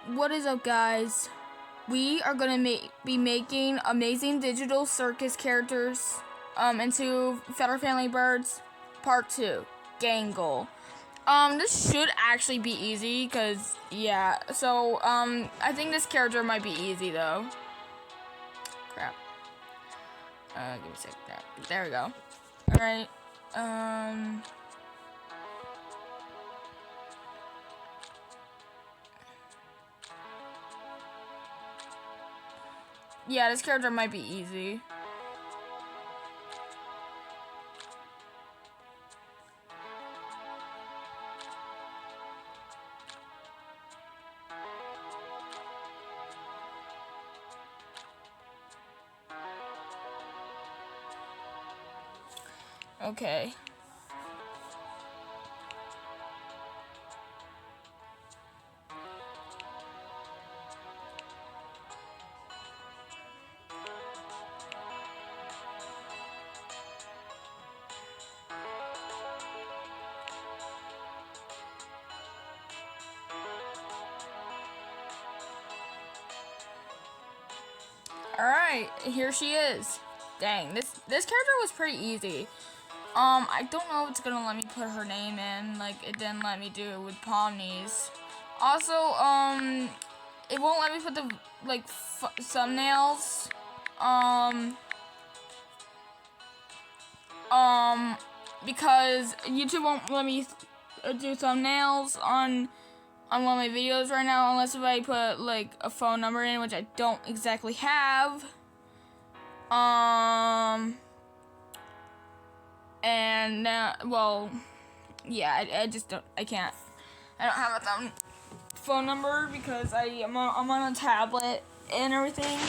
What is up, guys? We are gonna be making amazing digital circus characters into Feather Family Birds Part 2, Gangle. This should actually be easy, cause yeah. So I think this character might be easy though. Crap. Give me a sec. There we go. All right. Yeah, this character might be easy. Okay. Alright, here she is. Dang, this character was pretty easy. I don't know if it's gonna let me put her name in, like it didn't let me do it with Pomnies. Also, it won't let me put the like thumbnails. Because YouTube won't let me do thumbnails on one of my videos right now, unless if I put like a phone number in, which I don't exactly have. And well, yeah, I just don't. I can't. I don't have a phone number because I'm on a tablet and everything.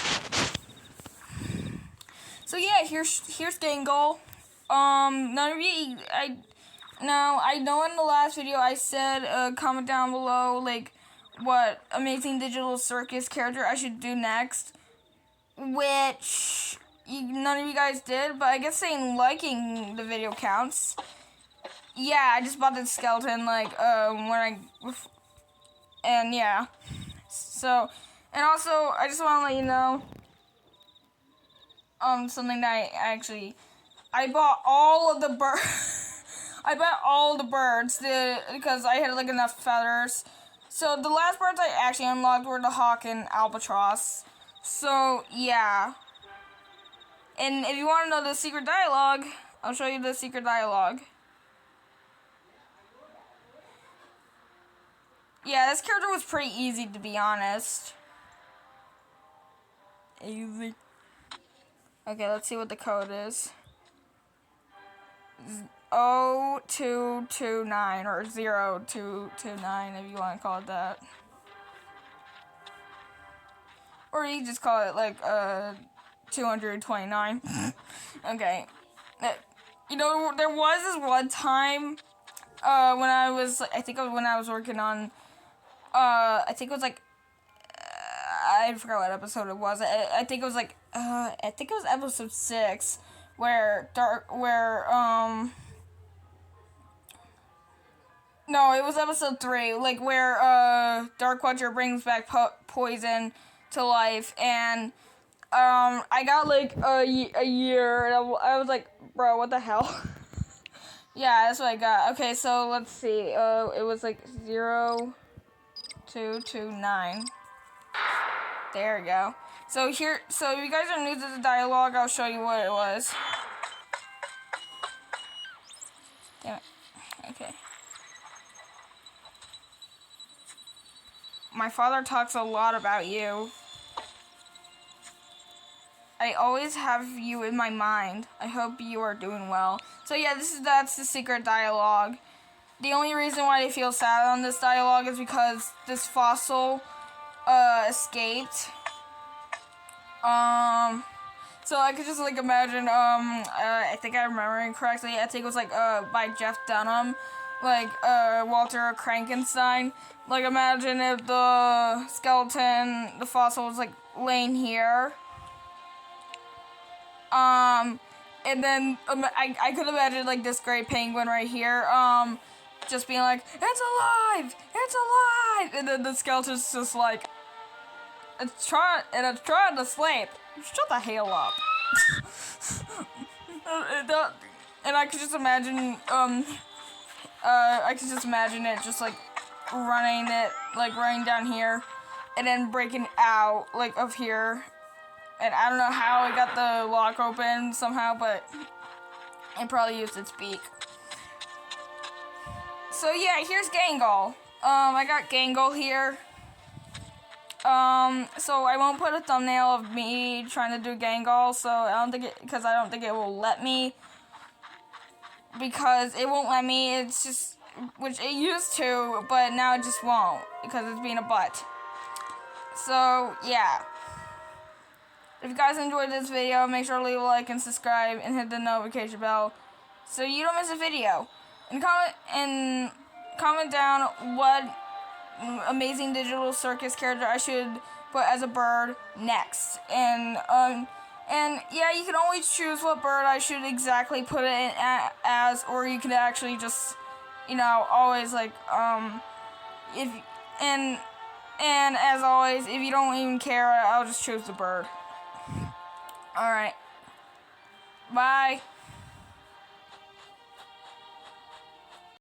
So yeah, here's Gangle. None of you. I know in the last video I said comment down below like what amazing digital circus character I should do next, which none of you guys did, but I guess saying liking the video counts. Yeah, I just bought the skeleton and yeah. So, and also I just want to let you know something that I bought all of the I bought all the birds because I had like enough feathers. So the last birds I actually unlocked were the hawk and albatross. So yeah. And if you want to know the secret dialogue, I'll show you the secret dialogue. Yeah, this character was pretty easy, to be honest. Easy. Okay, let's see what the code is. 0229 or 0229 if you want to call it that. Or you just call it like 229. Okay. You know, there was this one time when I was working on I think it was like I forgot what episode it was. I think it was like I think it was episode 6 where no, it was episode 3, like where Dark Quadra brings back poison to life, and I got like a year, and I was like, bro, what the hell? Yeah, that's what I got. Okay, so let's see. It was like 0229. There we go. So if you guys are new to the dialogue, I'll show you what it was. Damn it. Okay. My father talks a lot about you. I always have you in my mind. I hope you are doing well. So yeah, that's the secret dialogue. The only reason why I feel sad on this dialogue is because this fossil escaped. So I could just like imagine I think I'm remembering correctly. I think it was like by Jeff Dunham, like Walter Krankenstein. Like imagine if the skeleton, the fossil was like laying here. And then I could imagine like this great penguin right here. just being like, it's alive, it's alive, and then the skeleton's just like, it's trying to sleep. Shut the hell up. And I could just imagine, it just like running down here, and then breaking out like of here. And I don't know how it got the lock open somehow, but it probably used its beak. So yeah, here's Gangle. I got Gangle here. So I won't put a thumbnail of me trying to do Gangle, so I don't think it will let me. Because it won't let me, it's just, which it used to, but now it just won't, because it's being a butt. So, yeah. If you guys enjoyed this video, make sure to leave a like and subscribe and hit the notification bell so you don't miss a video. And comment down what amazing digital circus character I should put as a bird next. And yeah, you can always choose what bird I should exactly put it in as, or you can actually just, always like, and as always, if you don't even care, I'll just choose the bird. Alright. Bye.